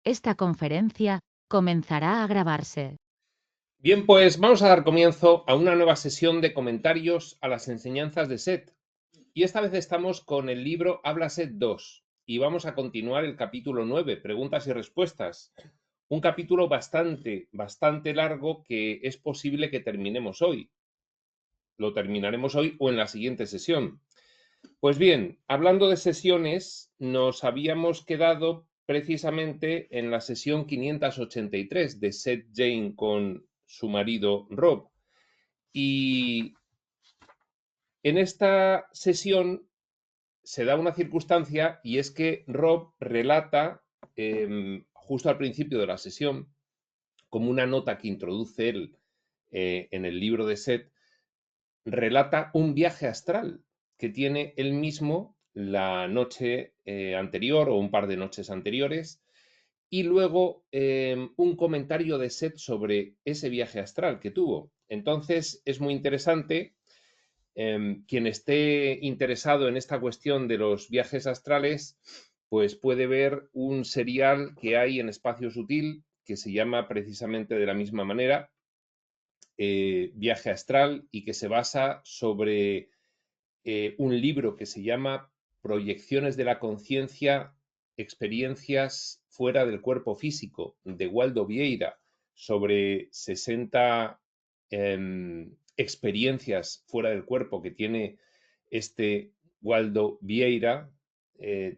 Esta conferencia comenzará a grabarse. Bien, pues vamos a dar comienzo a una nueva sesión de comentarios a las enseñanzas de Set. Y esta vez estamos con el libro Habla Set 2 y vamos a continuar el capítulo 9, preguntas y respuestas. Un capítulo bastante largo que es posible que terminemos hoy. Lo terminaremos hoy o en la siguiente sesión. Pues bien, hablando de sesiones, nos habíamos quedado precisamente en la sesión 583 de Seth Jane con su marido Rob. Y en esta sesión se da una circunstancia y es que Rob relata justo al principio de la sesión, como una nota que introduce él en el libro de Seth, relata un viaje astral que tiene él mismo la noche anterior o un par de noches anteriores y luego un comentario de Seth sobre ese viaje astral que tuvo. Entonces es muy interesante. Quien esté interesado en esta cuestión de los viajes astrales, pues puede ver un serial que hay en Espacio Sutil que se llama precisamente de la misma manera, Viaje Astral, y que se basa sobre un libro que se llama Proyecciones de la conciencia, experiencias fuera del cuerpo físico, de Waldo Vieira, sobre 60 experiencias fuera del cuerpo que tiene este Waldo Vieira.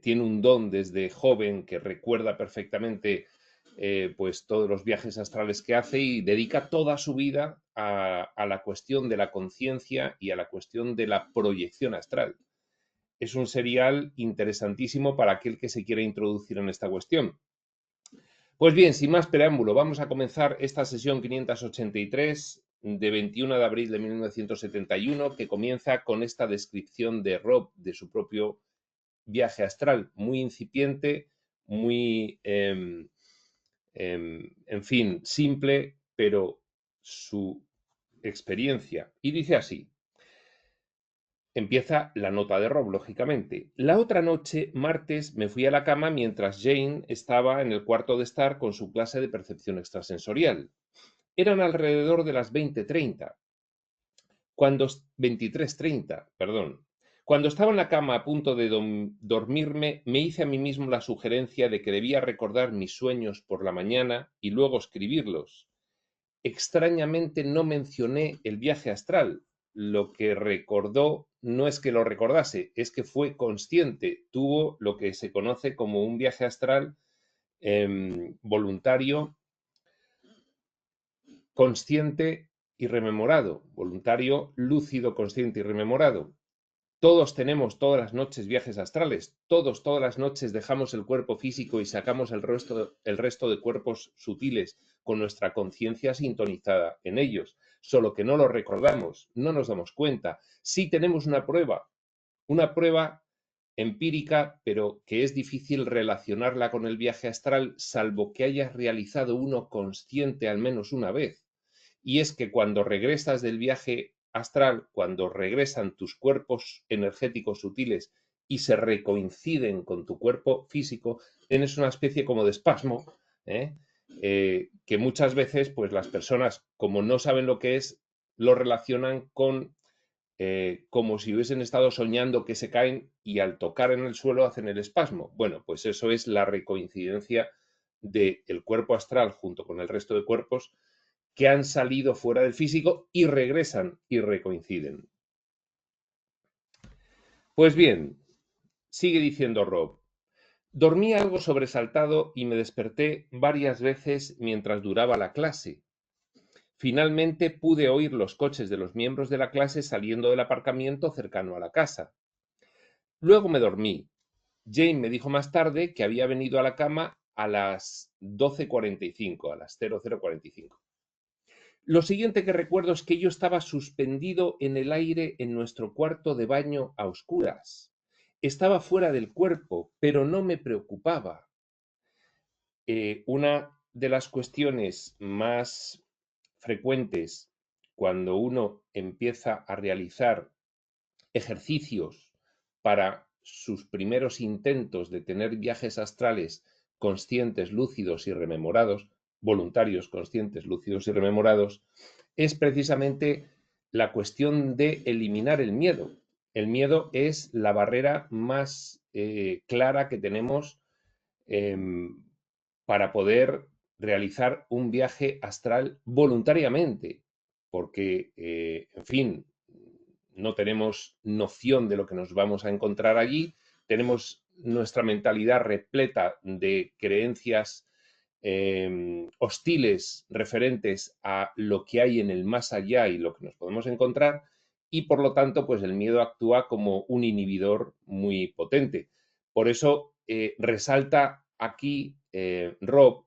Tiene un don desde joven que recuerda perfectamente pues todos los viajes astrales que hace y dedica toda su vida a la cuestión de la conciencia y a la cuestión de la proyección astral. Es un serial interesantísimo para aquel que se quiera introducir en esta cuestión. Pues bien, sin más preámbulo, vamos a comenzar esta sesión 583 de 21 de abril de 1971, que comienza con esta descripción de Rob de su propio viaje astral, muy incipiente, muy en fin, simple, pero su experiencia. Y dice así, empieza la nota de Rob, lógicamente. La otra noche, martes, me fui a la cama mientras Jane estaba en el cuarto de estar con su clase de percepción extrasensorial. Eran alrededor de las 20:30, cuando 23:30, perdón. Cuando estaba en la cama a punto de dormirme, me hice a mí mismo la sugerencia de que debía recordar mis sueños por la mañana y luego escribirlos. Extrañamente no mencioné el viaje astral. Lo que recordó no es que lo recordase, es que fue consciente, tuvo lo que se conoce como un viaje astral voluntario, consciente y rememorado, voluntario, lúcido, consciente y rememorado. Todos tenemos todas las noches viajes astrales, todos todas las noches dejamos el cuerpo físico y sacamos el resto de cuerpos sutiles con nuestra conciencia sintonizada en ellos, solo que no lo recordamos, no nos damos cuenta. Sí tenemos una prueba empírica, pero que es difícil relacionarla con el viaje astral, salvo que hayas realizado uno consciente al menos una vez. Y es que cuando regresas del viaje astral, cuando regresan tus cuerpos energéticos sutiles y se recoinciden con tu cuerpo físico, tienes una especie como de espasmo, ¿eh? Que muchas veces pues las personas, como no saben lo que es, lo relacionan con como si hubiesen estado soñando que se caen y al tocar en el suelo hacen el espasmo. Bueno, pues eso es la recoincidencia del cuerpo astral junto con el resto de cuerpos que han salido fuera del físico y regresan y recoinciden. Pues bien, sigue diciendo Rob, dormí algo sobresaltado y me desperté varias veces mientras duraba la clase. Finalmente pude oír los coches de los miembros de la clase saliendo del aparcamiento cercano a la casa. Luego me dormí. Jane me dijo más tarde que había venido a la cama a las 12:45, a las 00:45. Lo siguiente que recuerdo es que yo estaba suspendido en el aire en nuestro cuarto de baño a oscuras. Estaba fuera del cuerpo, pero no me preocupaba. Una de las cuestiones más frecuentes cuando uno empieza a realizar ejercicios para sus primeros intentos de tener viajes astrales conscientes, lúcidos y rememorados, voluntarios, conscientes, lúcidos y rememorados, es precisamente la cuestión de eliminar el miedo. El miedo es la barrera más clara que tenemos para poder realizar un viaje astral voluntariamente, porque, en fin, no tenemos noción de lo que nos vamos a encontrar allí, tenemos nuestra mentalidad repleta de creencias hostiles referentes a lo que hay en el más allá y lo que nos podemos encontrar, y por lo tanto, pues el miedo actúa como un inhibidor muy potente. Por eso resalta aquí Rob,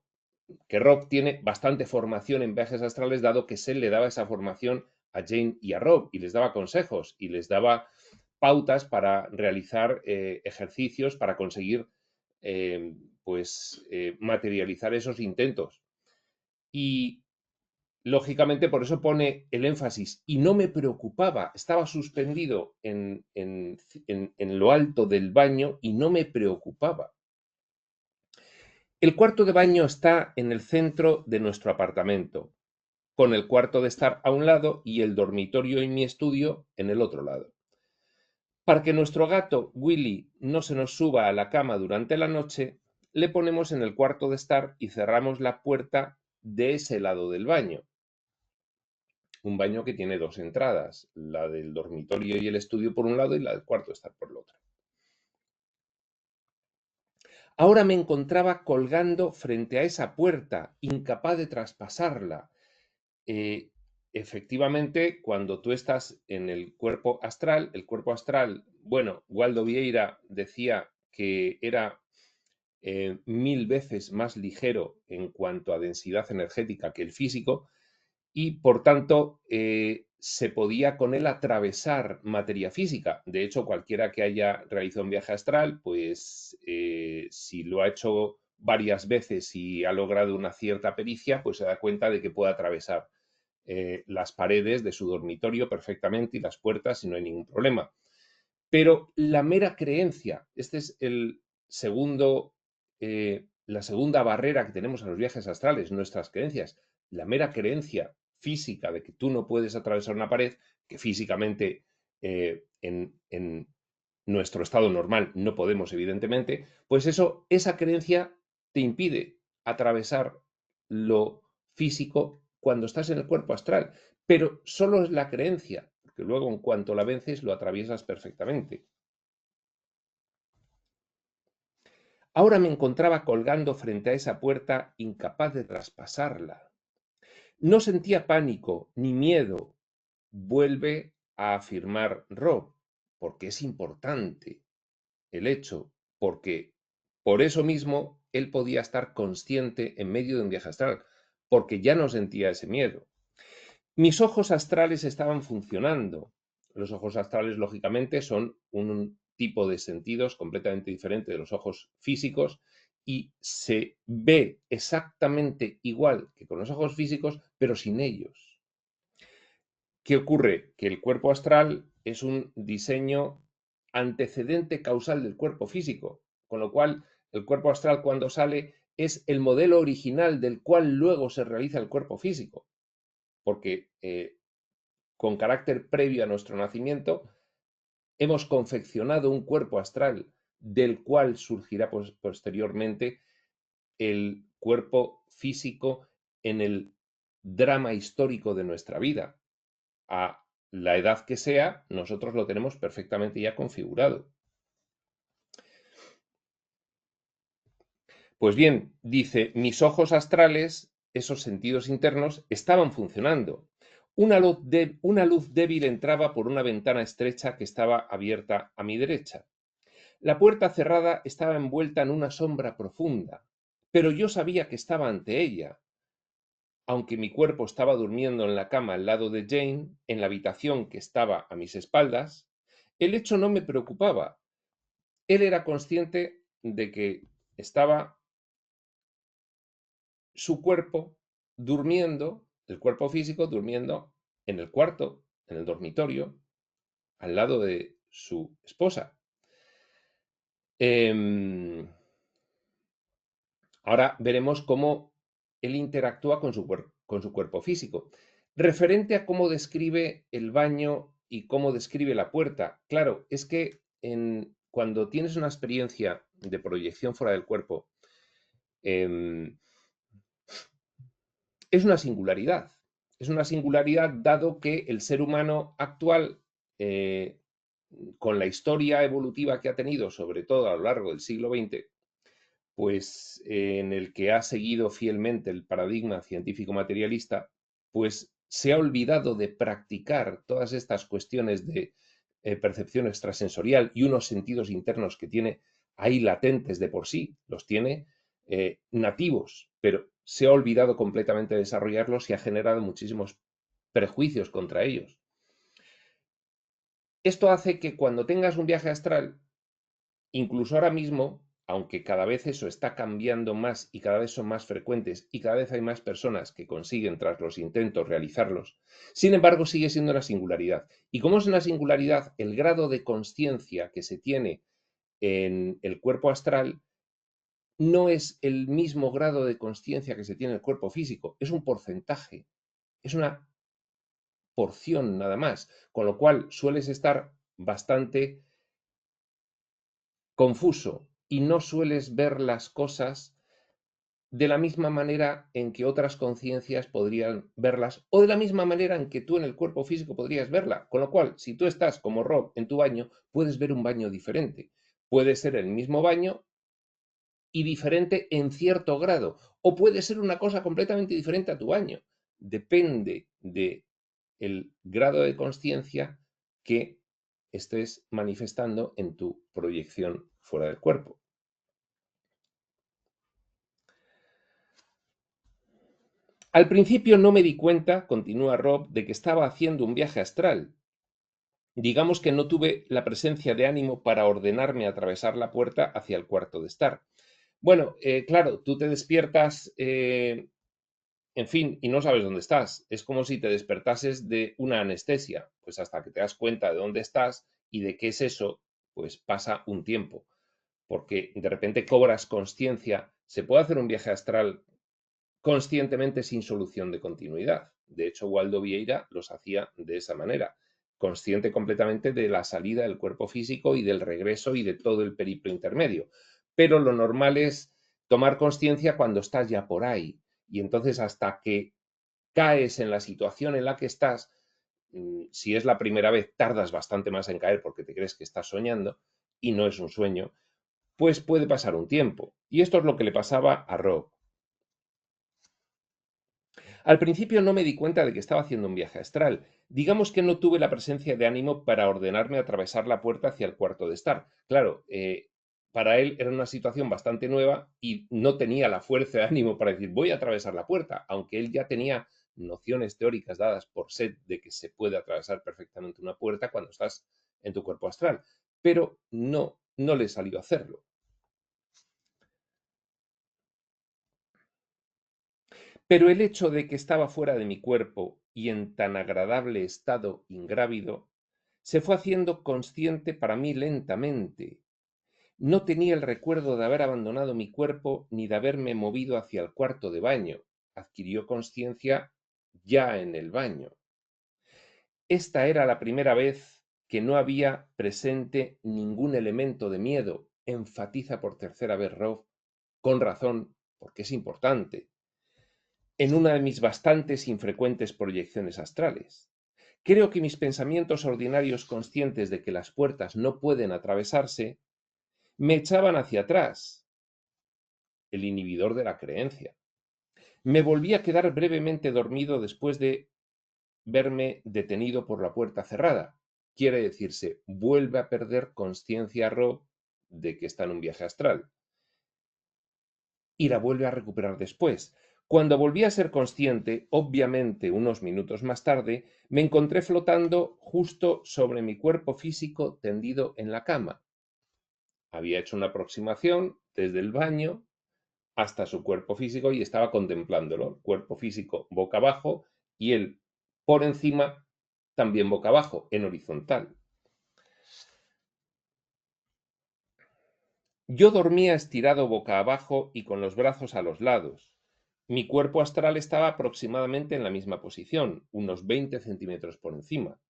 que Rob tiene bastante formación en viajes astrales, dado que Seth le daba esa formación a Jane y a Rob, y les daba consejos y les daba pautas para realizar ejercicios para conseguir materializar esos intentos. Y lógicamente por eso pone el énfasis. Y no me preocupaba, estaba suspendido en lo alto del baño y no me preocupaba. El cuarto de baño está en el centro de nuestro apartamento, con el cuarto de estar a un lado y el dormitorio y mi estudio en el otro lado. Para que nuestro gato, Willy, no se nos suba a la cama durante la noche, le ponemos en el cuarto de estar y cerramos la puerta de ese lado del baño. Un baño que tiene dos entradas, la del dormitorio y el estudio por un lado y la del cuarto de estar por el otro. Ahora me encontraba colgando frente a esa puerta, incapaz de traspasarla. Efectivamente, cuando tú estás en el cuerpo astral, bueno, Waldo Vieira decía que era 1000 veces más ligero en cuanto a densidad energética que el físico, y por tanto se podía con él atravesar materia física. De hecho, cualquiera que haya realizado un viaje astral, pues si lo ha hecho varias veces y ha logrado una cierta pericia, pues se da cuenta de que puede atravesar las paredes de su dormitorio perfectamente y las puertas y no hay ningún problema. Pero la mera creencia, este es la segunda barrera que tenemos a los viajes astrales, nuestras creencias. La mera creencia física de que tú no puedes atravesar una pared, que físicamente en nuestro estado normal no podemos, evidentemente, pues esa creencia te impide atravesar lo físico cuando estás en el cuerpo astral. Pero solo es la creencia, porque luego en cuanto la vences lo atraviesas perfectamente. Ahora me encontraba colgando frente a esa puerta, incapaz de traspasarla. No sentía pánico ni miedo, vuelve a afirmar Rob, porque es importante el hecho, porque por eso mismo él podía estar consciente en medio de un viaje astral, porque ya no sentía ese miedo. Mis ojos astrales estaban funcionando. Los ojos astrales, lógicamente, son un tipo de sentidos completamente diferente de los ojos físicos y se ve exactamente igual que con los ojos físicos, pero sin ellos. ¿Qué ocurre? Que el cuerpo astral es un diseño antecedente causal del cuerpo físico, con lo cual el cuerpo astral cuando sale es el modelo original del cual luego se realiza el cuerpo físico, porque con carácter previo a nuestro nacimiento, hemos confeccionado un cuerpo astral del cual surgirá posteriormente el cuerpo físico en el drama histórico de nuestra vida. A la edad que sea, nosotros lo tenemos perfectamente ya configurado. Pues bien, dice, mis ojos astrales, esos sentidos internos, estaban funcionando. Una luz débil entraba por una ventana estrecha que estaba abierta a mi derecha. La puerta cerrada estaba envuelta en una sombra profunda, pero yo sabía que estaba ante ella. Aunque mi cuerpo estaba durmiendo en la cama al lado de Jane, en la habitación que estaba a mis espaldas, el hecho no me preocupaba. Él era consciente de que estaba su cuerpo durmiendo, el cuerpo físico durmiendo en el cuarto, en el dormitorio, al lado de su esposa. Ahora veremos cómo él interactúa con con su cuerpo físico. Referente a cómo describe el baño y cómo describe la puerta. Claro, es que cuando tienes una experiencia de proyección fuera del cuerpo, em, es una singularidad. Es una singularidad dado que el ser humano actual, eh, con la historia evolutiva que ha tenido, sobre todo a lo largo del siglo XX, pues en el que ha seguido fielmente el paradigma científico materialista, pues se ha olvidado de practicar todas estas cuestiones de percepción extrasensorial y unos sentidos internos que tiene ahí latentes de por sí, los tiene nativos, pero se ha olvidado completamente de desarrollarlos y ha generado muchísimos prejuicios contra ellos. Esto hace que cuando tengas un viaje astral, incluso ahora mismo, aunque cada vez eso está cambiando más y cada vez son más frecuentes y cada vez hay más personas que consiguen tras los intentos realizarlos, sin embargo sigue siendo una singularidad. Y como es una singularidad, el grado de conciencia que se tiene en el cuerpo astral no es el mismo grado de conciencia que se tiene en el cuerpo físico, es un porcentaje, es una porción nada más, con lo cual sueles estar bastante confuso y no sueles ver las cosas de la misma manera en que otras conciencias podrían verlas o de la misma manera en que tú en el cuerpo físico podrías verla. Con lo cual, si tú estás como Rob en tu baño, puedes ver un baño diferente. Puede ser el mismo baño y diferente en cierto grado, o puede ser una cosa completamente diferente a tu baño. Depende de el grado de conciencia que estés manifestando en tu proyección fuera del cuerpo. Al principio no me di cuenta, continúa Rob, de que estaba haciendo un viaje astral. Digamos que no tuve la presencia de ánimo para ordenarme atravesar la puerta hacia el cuarto de estar. Bueno, claro, tú te despiertas, en fin, y no sabes dónde estás. Es como si te despertases de una anestesia. Pues hasta que te das cuenta de dónde estás y de qué es eso, pues pasa un tiempo. Porque de repente cobras conciencia. Se puede hacer un viaje astral conscientemente sin solución de continuidad. De hecho, Waldo Vieira los hacía de esa manera, consciente completamente de la salida del cuerpo físico y del regreso y de todo el periplo intermedio. Pero lo normal es tomar conciencia cuando estás ya por ahí. Y entonces hasta que caes en la situación en la que estás, si es la primera vez, tardas bastante más en caer porque te crees que estás soñando y no es un sueño, pues puede pasar un tiempo. Y esto es lo que le pasaba a Rob. Al principio no me di cuenta de que estaba haciendo un viaje astral. Digamos que no tuve la presencia de ánimo para ordenarme atravesar la puerta hacia el cuarto de estar. Claro, para él era una situación bastante nueva y no tenía la fuerza de ánimo para decir voy a atravesar la puerta, aunque él ya tenía nociones teóricas dadas por Seth de que se puede atravesar perfectamente una puerta cuando estás en tu cuerpo astral, pero no le salió a hacerlo. Pero el hecho de que estaba fuera de mi cuerpo y en tan agradable estado ingrávido, se fue haciendo consciente para mí lentamente. No tenía el recuerdo de haber abandonado mi cuerpo ni de haberme movido hacia el cuarto de baño. Adquirió conciencia ya en el baño. Esta era la primera vez que no había presente ningún elemento de miedo, enfatiza por tercera vez Rob, con razón, porque es importante, en una de mis bastantes infrecuentes proyecciones astrales. Creo que mis pensamientos ordinarios conscientes de que las puertas no pueden atravesarse me echaban hacia atrás, el inhibidor de la creencia. Me volví a quedar brevemente dormido después de verme detenido por la puerta cerrada. Quiere decirse, vuelve a perder conciencia Rob de que está en un viaje astral. Y la vuelve a recuperar después. Cuando volví a ser consciente, obviamente unos minutos más tarde, me encontré flotando justo sobre mi cuerpo físico tendido en la cama. Había hecho una aproximación desde el baño hasta su cuerpo físico y estaba contemplándolo, cuerpo físico boca abajo y él por encima también boca abajo, en horizontal. Yo dormía estirado boca abajo y con los brazos a los lados. Mi cuerpo astral estaba aproximadamente en la misma posición, unos 20 centímetros por encima.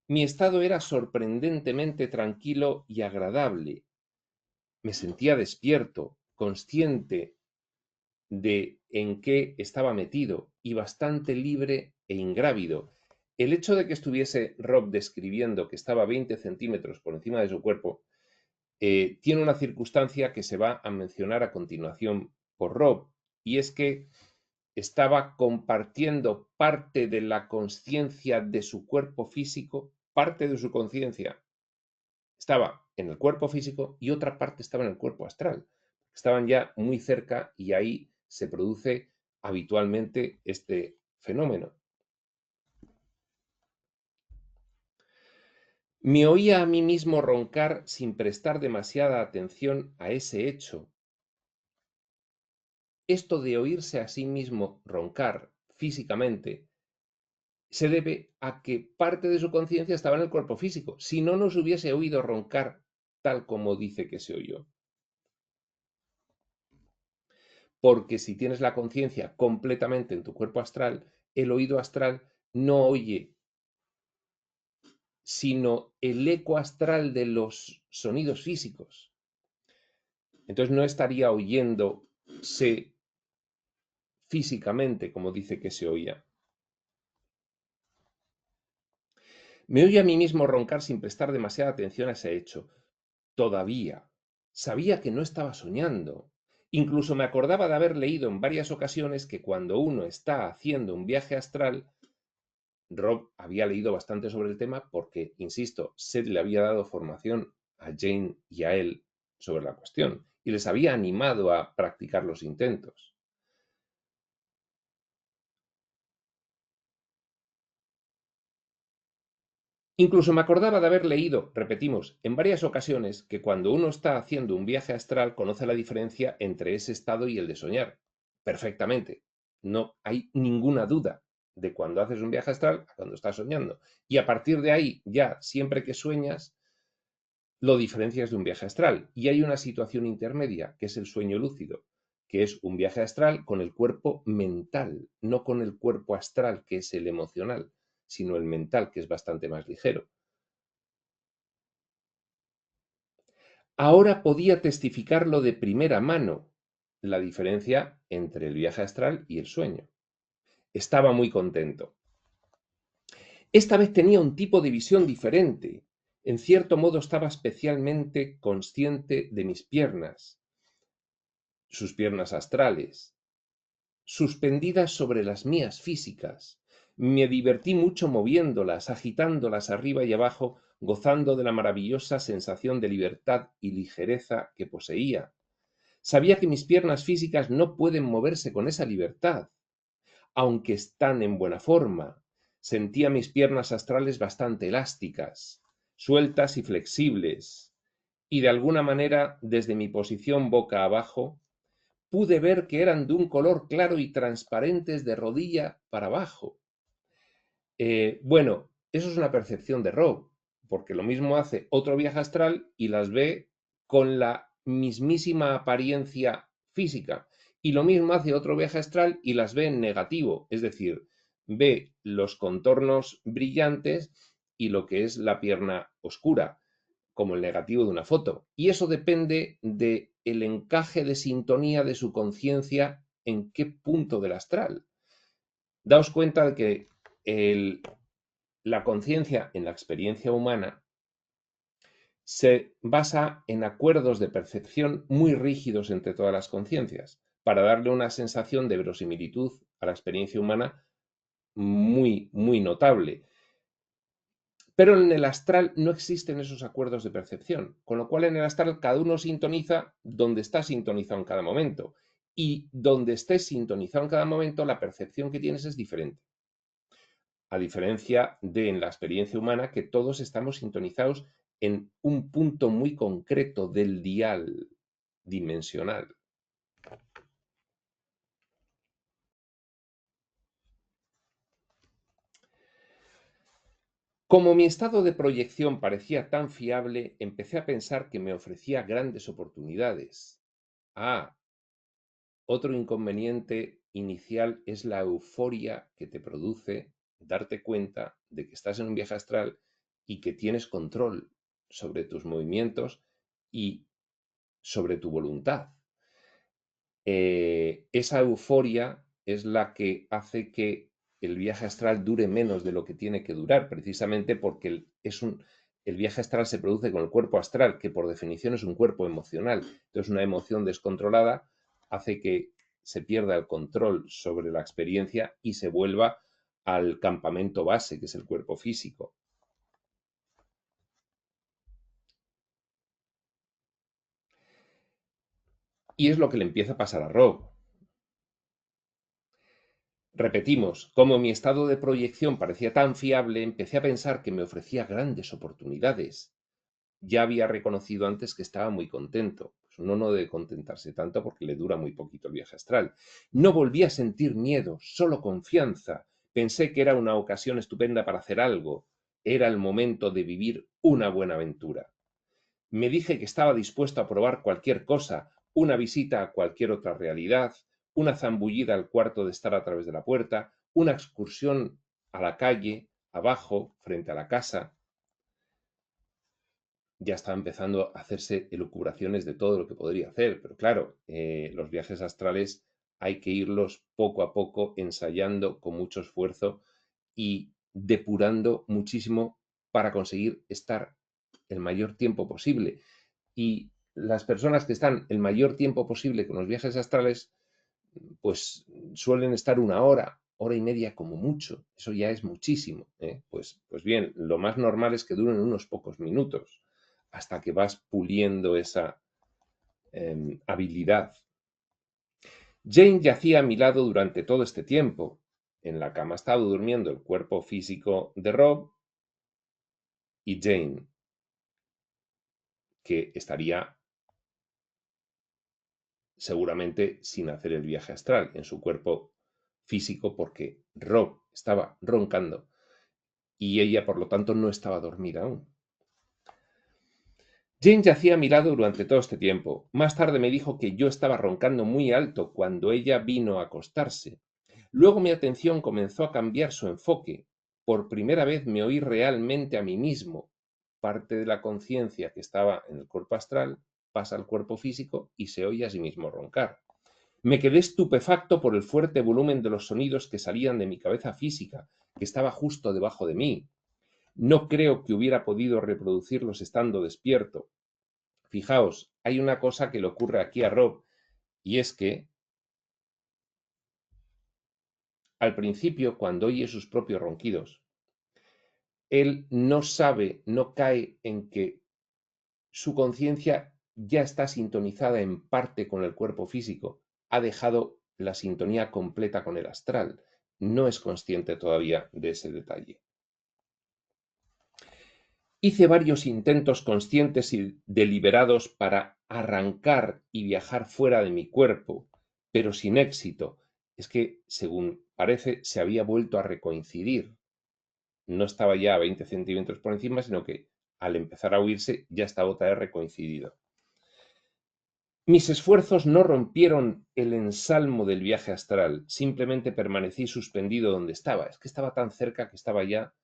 Mi estado era sorprendentemente tranquilo y agradable. Me sentía despierto, consciente de en qué estaba metido y bastante libre e ingrávido. El hecho de que estuviese Rob describiendo que estaba 20 centímetros por encima de su cuerpo tiene una circunstancia que se va a mencionar a continuación por Rob, y es que estaba compartiendo parte de la conciencia de su cuerpo físico, parte de su conciencia estaba en el cuerpo físico y otra parte estaba en el cuerpo astral. Estaban ya muy cerca y ahí se produce habitualmente este fenómeno. Me oía a mí mismo roncar sin prestar demasiada atención a ese hecho. Esto de oírse a sí mismo roncar físicamente se debe a que parte de su conciencia estaba en el cuerpo físico. Si no nos hubiese oído roncar tal como dice que se oyó. Porque si tienes la conciencia completamente en tu cuerpo astral, el oído astral no oye, sino el eco astral de los sonidos físicos. Entonces no estaría oyéndose físicamente como dice que se oía. Me oye a mí mismo roncar sin prestar demasiada atención a ese hecho. Todavía. Sabía que no estaba soñando. Incluso me acordaba de haber leído en varias ocasiones que cuando uno está haciendo un viaje astral, Rob había leído bastante sobre el tema porque, insisto, Seth le había dado formación a Jane y a él sobre la cuestión y les había animado a practicar los intentos. Incluso me acordaba de haber leído, repetimos, en varias ocasiones que cuando uno está haciendo un viaje astral conoce la diferencia entre ese estado y el de soñar. Perfectamente. No hay ninguna duda de cuando haces un viaje astral a cuando estás soñando. Y a partir de ahí, ya siempre que sueñas, lo diferencias de un viaje astral. Y hay una situación intermedia, que es el sueño lúcido, que es un viaje astral con el cuerpo mental, no con el cuerpo astral, que es el emocional, sino el mental, que es bastante más ligero. Ahora podía testificarlo de primera mano, la diferencia entre el viaje astral y el sueño. Estaba muy contento. Esta vez tenía un tipo de visión diferente. En cierto modo estaba especialmente consciente de mis piernas, sus piernas astrales, suspendidas sobre las mías físicas. Me divertí mucho moviéndolas, agitándolas arriba y abajo, gozando de la maravillosa sensación de libertad y ligereza que poseía. Sabía que mis piernas físicas no pueden moverse con esa libertad, aunque están en buena forma. Sentía mis piernas astrales bastante elásticas, sueltas y flexibles, y de alguna manera, desde mi posición boca abajo, pude ver que eran de un color claro y transparentes de rodilla para abajo. Bueno, eso es una percepción de Rob, porque lo mismo hace otro viaje astral y las ve con la mismísima apariencia física. Y lo mismo hace otro viaje astral y las ve en negativo, es decir, ve los contornos brillantes y lo que es la pierna oscura, como el negativo de una foto. Y eso depende del encaje de sintonía de su conciencia en qué punto del astral. Daos cuenta de que la conciencia en la experiencia humana se basa en acuerdos de percepción muy rígidos entre todas las conciencias, para darle una sensación de verosimilitud a la experiencia humana muy, muy notable. Pero en el astral no existen esos acuerdos de percepción, con lo cual en el astral cada uno sintoniza donde está sintonizado en cada momento. Y donde estés sintonizado en cada momento, la percepción que tienes es diferente. A diferencia de en la experiencia humana, que todos estamos sintonizados en un punto muy concreto del dial dimensional. Como mi estado de proyección parecía tan fiable, empecé a pensar que me ofrecía grandes oportunidades. Ah, otro inconveniente inicial es la euforia que te produce darte cuenta de que estás en un viaje astral y que tienes control sobre tus movimientos y sobre tu voluntad. Esa euforia es la que hace que el viaje astral dure menos de lo que tiene que durar, precisamente porque el viaje astral se produce con el cuerpo astral, que por definición es un cuerpo emocional. Entonces, una emoción descontrolada hace que se pierda el control sobre la experiencia y se vuelva al campamento base, que es el cuerpo físico. Y es lo que le empieza a pasar a Rob. Repetimos, como mi estado de proyección parecía tan fiable, empecé a pensar que me ofrecía grandes oportunidades. Ya había reconocido antes que estaba muy contento. Pues uno no debe contentarse tanto porque le dura muy poquito el viaje astral. No volví a sentir miedo, solo confianza. Pensé que era una ocasión estupenda para hacer algo. Era el momento de vivir una buena aventura. Me dije que estaba dispuesto a probar cualquier cosa, una visita a cualquier otra realidad, una zambullida al cuarto de estar a través de la puerta, una excursión a la calle, abajo, frente a la casa. Ya estaba empezando a hacerse elucubraciones de todo lo que podría hacer, pero claro, los viajes astrales hay que irlos poco a poco ensayando con mucho esfuerzo y depurando muchísimo para conseguir estar el mayor tiempo posible. Y las personas que están el mayor tiempo posible con los viajes astrales, pues suelen estar una hora, hora y media como mucho. Eso ya es muchísimo, ¿eh? Pues bien, lo más normal es que duren unos pocos minutos hasta que vas puliendo esa habilidad. Jane yacía a mi lado durante todo este tiempo. En la cama estaba durmiendo el cuerpo físico de Rob y Jane, que estaría seguramente sin hacer el viaje astral en su cuerpo físico porque Rob estaba roncando y ella, por lo tanto, no estaba dormida aún. Jane yacía a mi lado durante todo este tiempo. Más tarde me dijo que yo estaba roncando muy alto cuando ella vino a acostarse. Luego mi atención comenzó a cambiar su enfoque. Por primera vez me oí realmente a mí mismo. Parte de la conciencia que estaba en el cuerpo astral pasa al cuerpo físico y se oye a sí mismo roncar. Me quedé estupefacto por el fuerte volumen de los sonidos que salían de mi cabeza física, que estaba justo debajo de mí. No creo que hubiera podido reproducirlos estando despierto. Fijaos, hay una cosa que le ocurre aquí a Rob, y es que al principio, cuando oye sus propios ronquidos, él no sabe, no cae en que su conciencia ya está sintonizada en parte con el cuerpo físico, ha dejado la sintonía completa con el astral, no es consciente todavía de ese detalle. Hice varios intentos conscientes y deliberados para arrancar y viajar fuera de mi cuerpo, pero sin éxito. Es que, según parece, se había vuelto a recoincidir. No estaba ya a 20 centímetros por encima, sino que al empezar a huirse ya estaba otra vez recoincidido. Mis esfuerzos no rompieron el ensalmo del viaje astral, simplemente permanecí suspendido donde estaba. Es que estaba tan cerca que estaba ya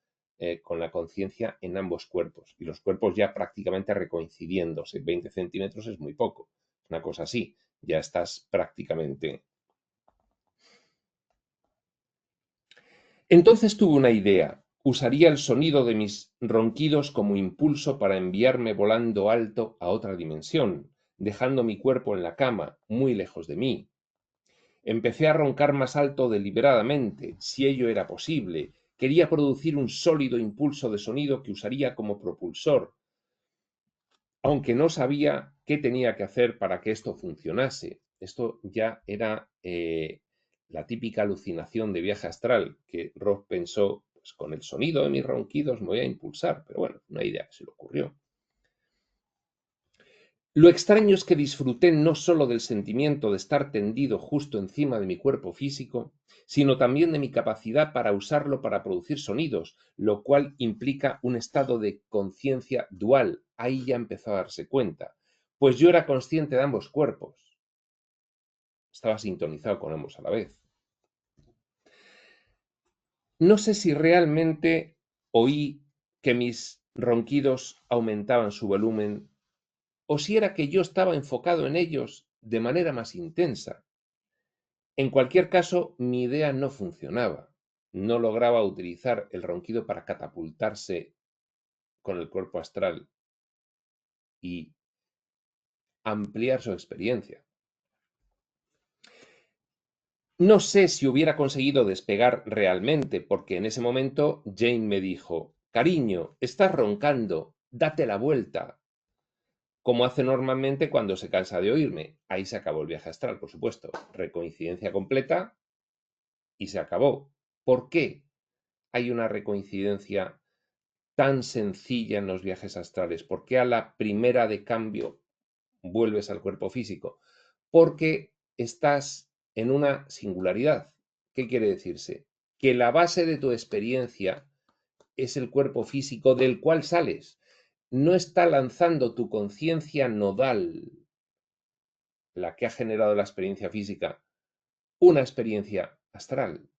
con la conciencia en ambos cuerpos y los cuerpos ya prácticamente recoincidiéndose. 20 centímetros es muy poco, una cosa así, ya estás prácticamente. Entonces tuve una idea. Usaría el sonido de mis ronquidos como impulso para enviarme volando alto a otra dimensión, dejando mi cuerpo en la cama, muy lejos de mí. Empecé a roncar más alto deliberadamente, si ello era posible. Quería producir un sólido impulso de sonido que usaría como propulsor, aunque no sabía qué tenía que hacer para que esto funcionase. Esto ya era la típica alucinación de viaje astral, que Rob pensó, pues con el sonido de mis ronquidos me voy a impulsar, pero bueno, una idea que se le ocurrió. Lo extraño es que disfruté no solo del sentimiento de estar tendido justo encima de mi cuerpo físico, sino también de mi capacidad para usarlo para producir sonidos, lo cual implica un estado de conciencia dual. Ahí ya empezó a darse cuenta, pues yo era consciente de ambos cuerpos, estaba sintonizado con ambos a la vez. No sé si realmente oí que mis ronquidos aumentaban su volumen o si era que yo estaba enfocado en ellos de manera más intensa. En cualquier caso, mi idea no funcionaba. No lograba utilizar el ronquido para catapultarse con el cuerpo astral y ampliar su experiencia. No sé si hubiera conseguido despegar realmente, porque en ese momento Jane me dijo: cariño, estás roncando, date la vuelta, como hace normalmente cuando se cansa de oírme. Ahí se acabó el viaje astral, por supuesto. Recoincidencia completa y se acabó. ¿Por qué hay una recoincidencia tan sencilla en los viajes astrales? ¿Por qué a la primera de cambio vuelves al cuerpo físico? Porque estás en una singularidad. ¿Qué quiere decirse? Que la base de tu experiencia es el cuerpo físico del cual sales. No está lanzando tu conciencia nodal, la que ha generado la experiencia física, una experiencia astral,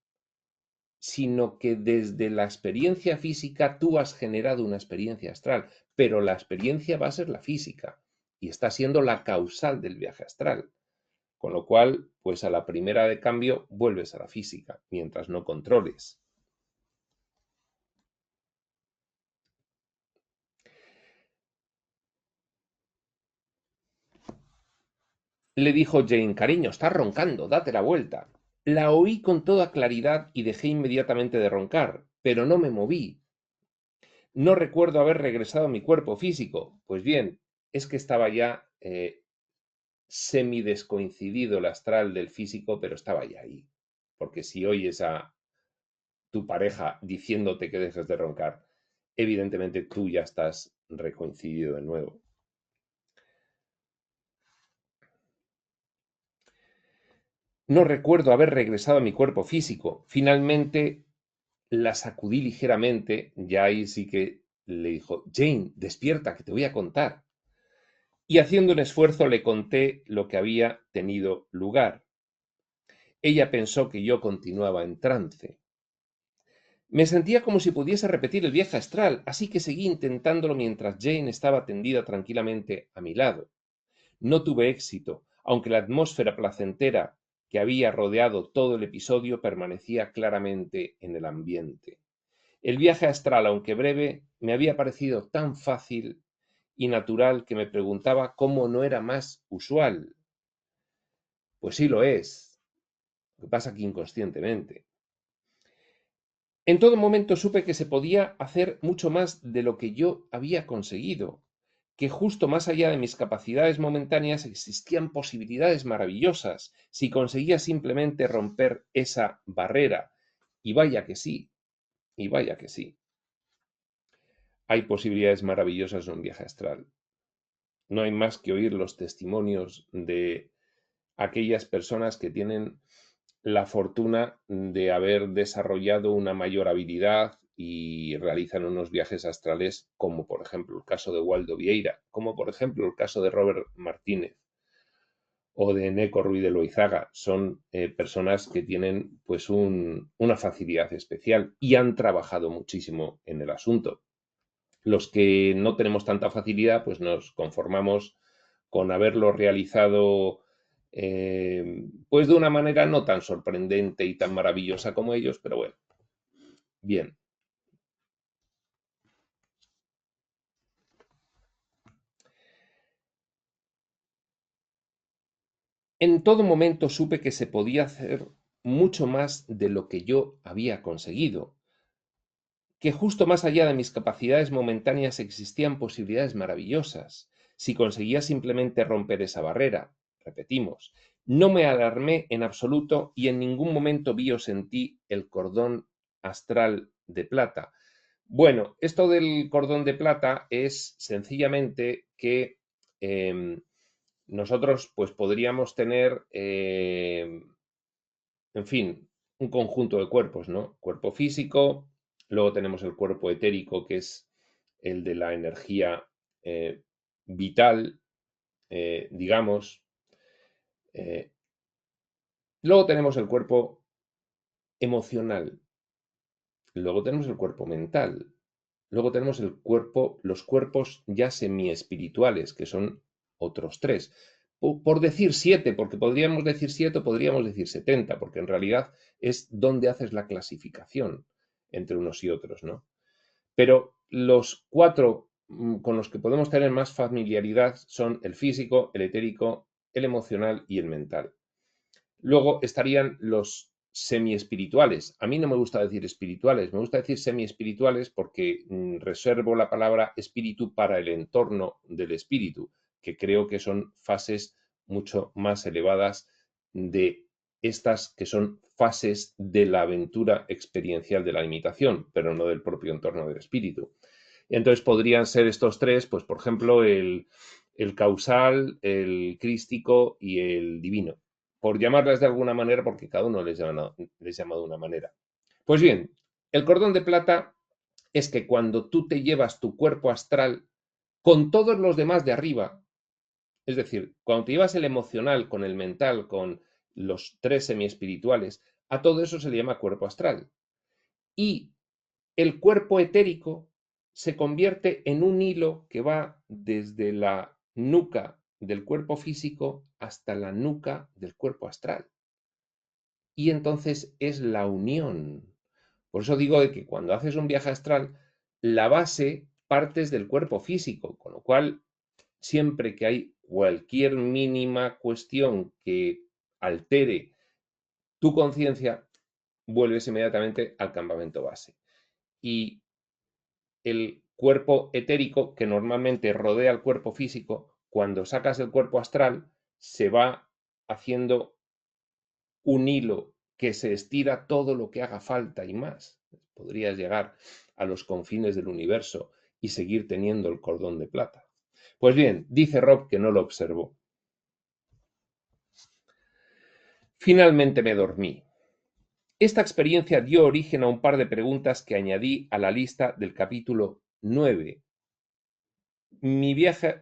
sino que desde la experiencia física tú has generado una experiencia astral, pero la experiencia va a ser la física y está siendo la causal del viaje astral. Con lo cual, pues a la primera de cambio vuelves a la física, mientras no controles. Le dijo Jane: cariño, estás roncando, date la vuelta. La oí con toda claridad y dejé inmediatamente de roncar, pero no me moví. No recuerdo haber regresado a mi cuerpo físico. Pues bien, es que estaba ya semidescoincidido el astral del físico, pero estaba ya ahí. Porque si oyes a tu pareja diciéndote que dejes de roncar, evidentemente tú ya estás recoincidido de nuevo. No recuerdo haber regresado a mi cuerpo físico. Finalmente la sacudí ligeramente, ya ahí sí que le dijo: Jane, despierta, que te voy a contar. Y haciendo un esfuerzo le conté lo que había tenido lugar. Ella pensó que yo continuaba en trance. Me sentía como si pudiese repetir el viaje astral, así que seguí intentándolo mientras Jane estaba tendida tranquilamente a mi lado. No tuve éxito, aunque la atmósfera placentera que había rodeado todo el episodio permanecía claramente en el ambiente. El viaje astral, aunque breve, me había parecido tan fácil y natural que me preguntaba cómo no era más usual. Pues sí lo es, lo que pasa que inconscientemente. En todo momento supe que se podía hacer mucho más de lo que yo había conseguido, que justo más allá de mis capacidades momentáneas existían posibilidades maravillosas si conseguía simplemente romper esa barrera. Y vaya que sí, y vaya que sí. Hay posibilidades maravillosas en un viaje astral. No hay más que oír los testimonios de aquellas personas que tienen la fortuna de haber desarrollado una mayor habilidad y realizan unos viajes astrales, como por ejemplo el caso de Waldo Vieira, como por ejemplo el caso de Robert Martínez o de Neco Ruiz de Loizaga. Son personas que tienen pues una facilidad especial y han trabajado muchísimo en el asunto. Los que no tenemos tanta facilidad, pues nos conformamos con haberlo realizado pues de una manera no tan sorprendente y tan maravillosa como ellos, pero bueno, bien. En todo momento supe que se podía hacer mucho más de lo que yo había conseguido, que justo más allá de mis capacidades momentáneas existían posibilidades maravillosas, si conseguía simplemente romper esa barrera. Repetimos, no me alarmé en absoluto y en ningún momento vi o sentí el cordón astral de plata. Bueno, esto del cordón de plata es sencillamente que nosotros pues podríamos tener, en fin, un conjunto de cuerpos, ¿no? Cuerpo físico, luego tenemos el cuerpo etérico, que es el de la energía vital, digamos. eh, Luego tenemos el cuerpo emocional, luego tenemos el cuerpo mental, luego tenemos los cuerpos ya semi-espirituales, que son otros tres. Por decir 7, porque podríamos decir 7 o podríamos decir 70, porque en realidad es donde haces la clasificación entre unos y otros, ¿no? Pero los 4 con los que podemos tener más familiaridad son el físico, el etérico, el emocional y el mental. Luego estarían los semi-espirituales. A mí no me gusta decir espirituales, me gusta decir semi-espirituales porque reservo la palabra espíritu para el entorno del espíritu, que creo que son fases mucho más elevadas de estas que son fases de la aventura experiencial de la imitación, pero no del propio entorno del espíritu. Entonces podrían ser estos tres, pues por ejemplo, el causal, el crístico y el divino, por llamarlas de alguna manera, porque cada uno les llama de una manera. Pues bien, el cordón de plata es que cuando tú te llevas tu cuerpo astral con todos los demás de arriba, es decir, cuando te llevas el emocional con el mental, con los 3 semiespirituales, a todo eso se le llama cuerpo astral. Y el cuerpo etérico se convierte en un hilo que va desde la nuca del cuerpo físico hasta la nuca del cuerpo astral. Y entonces es la unión. Por eso digo de que cuando haces un viaje astral, la base partes del cuerpo físico, con lo cual siempre que hay cualquier mínima cuestión que altere tu conciencia, vuelves inmediatamente al campamento base. Y el cuerpo etérico, que normalmente rodea el cuerpo físico, cuando sacas el cuerpo astral, se va haciendo un hilo que se estira todo lo que haga falta y más. Podrías llegar a los confines del universo y seguir teniendo el cordón de plata. Pues bien, dice Rob que no lo observó. Finalmente me dormí. Esta experiencia dio origen a un par de preguntas que añadí a la lista del capítulo 9. Mi viaje,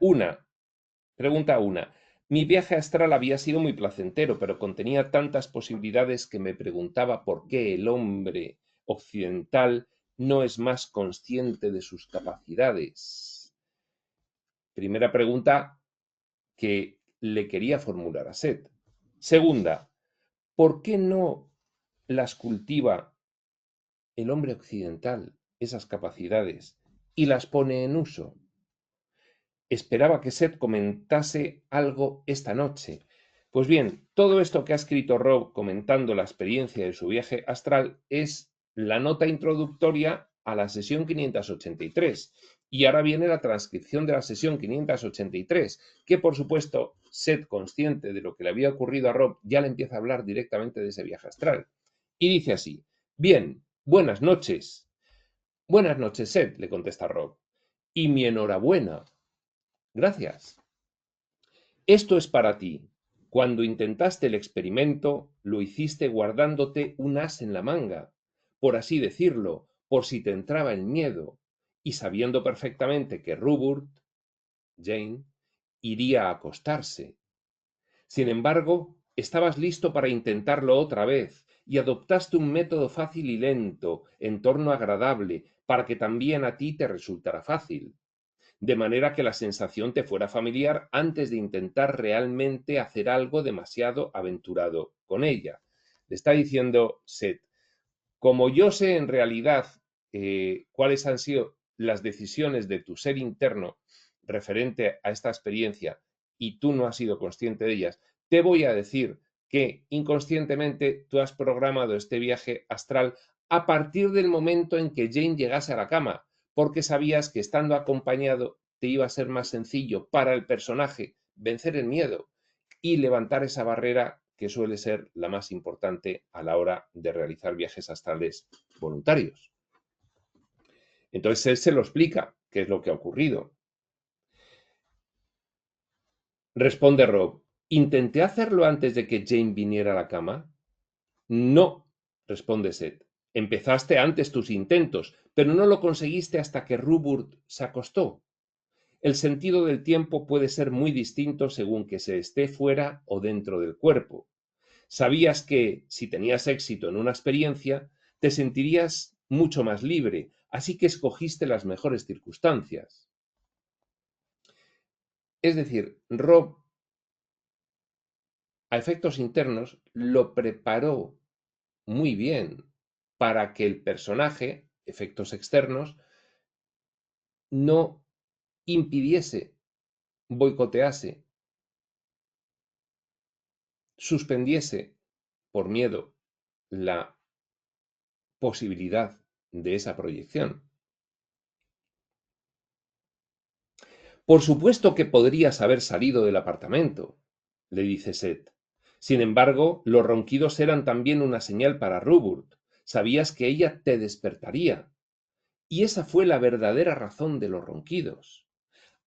pregunta 1. Mi viaje astral había sido muy placentero, pero contenía tantas posibilidades que me preguntaba por qué el hombre occidental no es más consciente de sus capacidades. Primera pregunta que le quería formular a Seth. Segunda, ¿por qué no las cultiva el hombre occidental, esas capacidades, y las pone en uso? Esperaba que Seth comentase algo esta noche. Pues bien, todo esto que ha escrito Rob comentando la experiencia de su viaje astral es la nota introductoria a la sesión 583. Y ahora viene la transcripción de la sesión 583, que por supuesto Seth, consciente de lo que le había ocurrido a Rob, ya le empieza a hablar directamente de ese viaje astral. Y dice así: bien, buenas noches. Buenas noches, Seth, le contesta Rob. Y mi enhorabuena. Gracias. Esto es para ti. Cuando intentaste el experimento, lo hiciste guardándote un as en la manga, por así decirlo, por si te entraba el miedo, y sabiendo perfectamente que Rupert, Jane, iría a acostarse. Sin embargo, estabas listo para intentarlo otra vez, y adoptaste un método fácil y lento, en torno agradable, para que también a ti te resultara fácil, de manera que la sensación te fuera familiar antes de intentar realmente hacer algo demasiado aventurado con ella. Le está diciendo Seth, como yo sé en realidad cuáles han sido las decisiones de tu ser interno referente a esta experiencia y tú no has sido consciente de ellas, te voy a decir que inconscientemente tú has programado este viaje astral a partir del momento en que Jane llegase a la cama, porque sabías que estando acompañado te iba a ser más sencillo para el personaje vencer el miedo y levantar esa barrera que suele ser la más importante a la hora de realizar viajes astrales voluntarios. Entonces él se lo explica, qué es lo que ha ocurrido. Responde Rob. ¿Intenté hacerlo antes de que Jane viniera a la cama? No, responde Seth. Empezaste antes tus intentos, pero no lo conseguiste hasta que Rupert se acostó. El sentido del tiempo puede ser muy distinto según que se esté fuera o dentro del cuerpo. Sabías que, si tenías éxito en una experiencia, te sentirías mucho más libre, así que escogiste las mejores circunstancias. Es decir, Rob, a efectos internos, lo preparó muy bien para que el personaje, efectos externos, no impidiese, boicotease, suspendiese por miedo la posibilidad de esa proyección. Por supuesto que podrías haber salido del apartamento, le dice Seth. Sin embargo, los ronquidos eran también una señal para Rupert. Sabías que ella te despertaría. Y esa fue la verdadera razón de los ronquidos.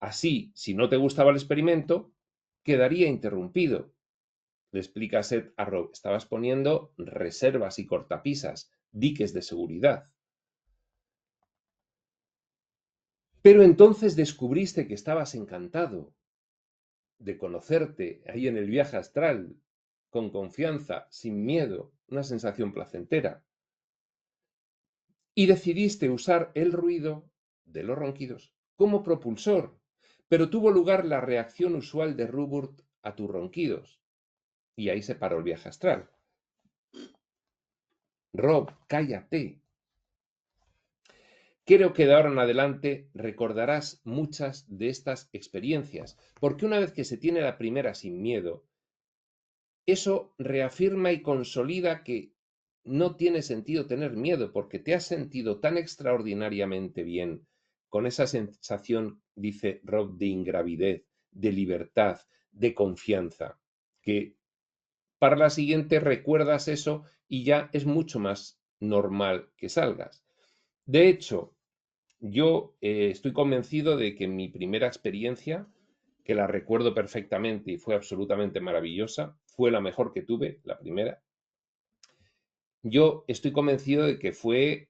Así, si no te gustaba el experimento, quedaría interrumpido. Le explica Seth a Rob. Estabas poniendo reservas y cortapisas, diques de seguridad. Pero entonces descubriste que estabas encantado de conocerte ahí en el viaje astral, con confianza, sin miedo, una sensación placentera. Y decidiste usar el ruido de los ronquidos como propulsor, pero tuvo lugar la reacción usual de Rupert a tus ronquidos. Y ahí se paró el viaje astral. Rob, cállate. Creo que de ahora en adelante recordarás muchas de estas experiencias, porque una vez que se tiene la primera sin miedo, eso reafirma y consolida que no tiene sentido tener miedo, porque te has sentido tan extraordinariamente bien con esa sensación, dice Rob, de ingravidez, de libertad, de confianza, que para la siguiente recuerdas eso y ya es mucho más normal que salgas. De hecho, yo estoy convencido de que mi primera experiencia, que la recuerdo perfectamente y fue absolutamente maravillosa, fue la mejor que tuve, la primera. Yo estoy convencido de que fue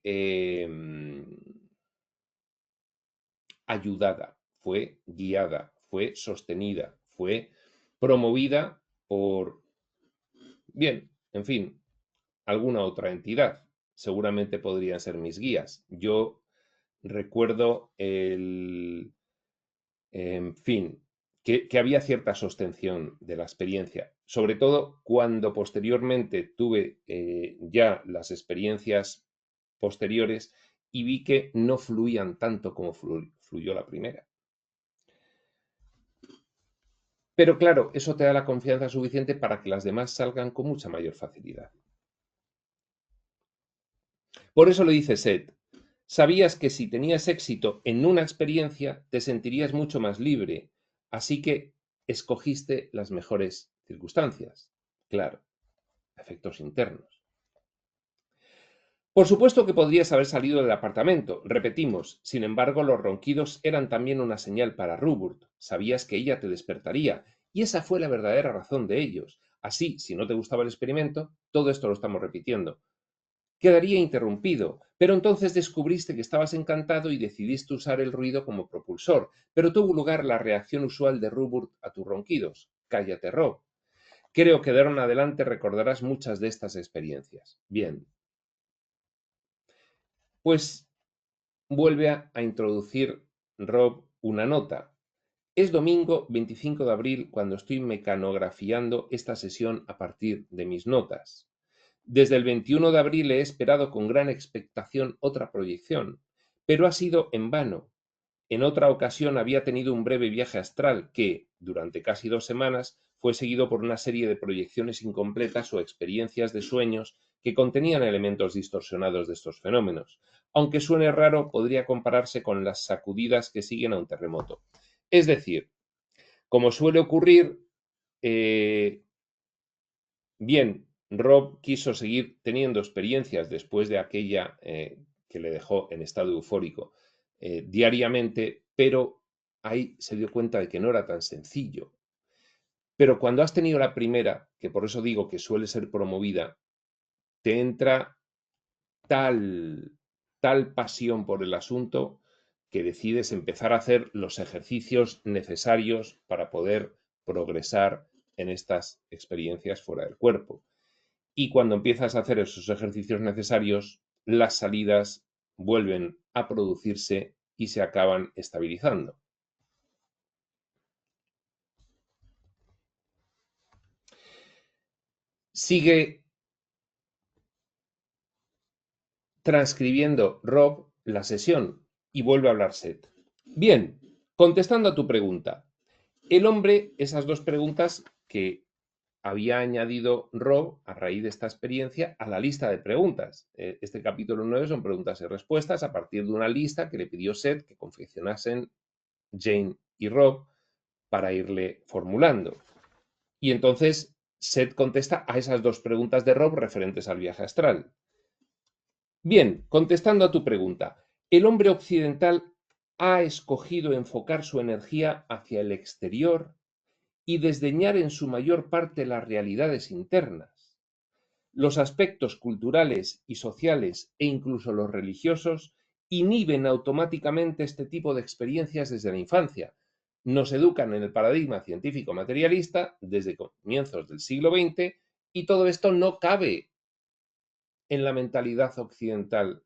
ayudada, fue guiada, fue sostenida, fue promovida por, bien, en fin, alguna otra entidad. Seguramente podrían ser mis guías. Yo recuerdo en fin, que había cierta sostención de la experiencia, sobre todo cuando posteriormente tuve ya las experiencias posteriores y vi que no fluían tanto como fluyó la primera. Pero claro, eso te da la confianza suficiente para que las demás salgan con mucha mayor facilidad. Por eso le dice Seth, sabías que si tenías éxito en una experiencia te sentirías mucho más libre, así que escogiste las mejores circunstancias. Claro, efectos internos. Por supuesto que podrías haber salido del apartamento, repetimos, sin embargo los ronquidos eran también una señal para Rupert. Sabías que ella te despertaría, y esa fue la verdadera razón de ellos. Así, si no te gustaba el experimento, todo esto lo estamos repitiendo, quedaría interrumpido, pero entonces descubriste que estabas encantado y decidiste usar el ruido como propulsor, pero tuvo lugar la reacción usual de Rupert a tus ronquidos. Cállate, Rob. Creo que de ahora en adelante recordarás muchas de estas experiencias. Bien, pues vuelve a introducir Rob una nota. Es domingo 25 de abril cuando estoy mecanografiando esta sesión a partir de mis notas. Desde el 21 de abril he esperado con gran expectación otra proyección, pero ha sido en vano. En otra ocasión había tenido un breve viaje astral que, durante casi 2 semanas, fue seguido por una serie de proyecciones incompletas o experiencias de sueños que contenían elementos distorsionados de estos fenómenos. Aunque suene raro, podría compararse con las sacudidas que siguen a un terremoto. Es decir, como suele ocurrir, bien, Rob quiso seguir teniendo experiencias después de aquella que le dejó en estado eufórico diariamente, pero ahí se dio cuenta de que no era tan sencillo. Pero cuando has tenido la primera, que por eso digo que suele ser promovida, te entra tal pasión por el asunto que decides empezar a hacer los ejercicios necesarios para poder progresar en estas experiencias fuera del cuerpo. Y cuando empiezas a hacer esos ejercicios necesarios, las salidas vuelven a producirse y se acaban estabilizando. Sigue transcribiendo Rob la sesión y vuelve a hablar Seth. Bien, contestando a tu pregunta. El hombre, esas dos preguntas que había añadido Rob a raíz de esta experiencia a la lista de preguntas. Este capítulo 9 son preguntas y respuestas a partir de una lista que le pidió Seth que confeccionasen Jane y Rob para irle formulando. Y entonces Seth contesta a esas dos preguntas de Rob referentes al viaje astral. Bien, contestando a tu pregunta, el hombre occidental ha escogido enfocar su energía hacia el exterior y desdeñar en su mayor parte las realidades internas. Los aspectos culturales y sociales e incluso los religiosos inhiben automáticamente este tipo de experiencias desde la infancia. Nos educan en el paradigma científico materialista desde comienzos del siglo XX y todo esto no cabe en la mentalidad occidental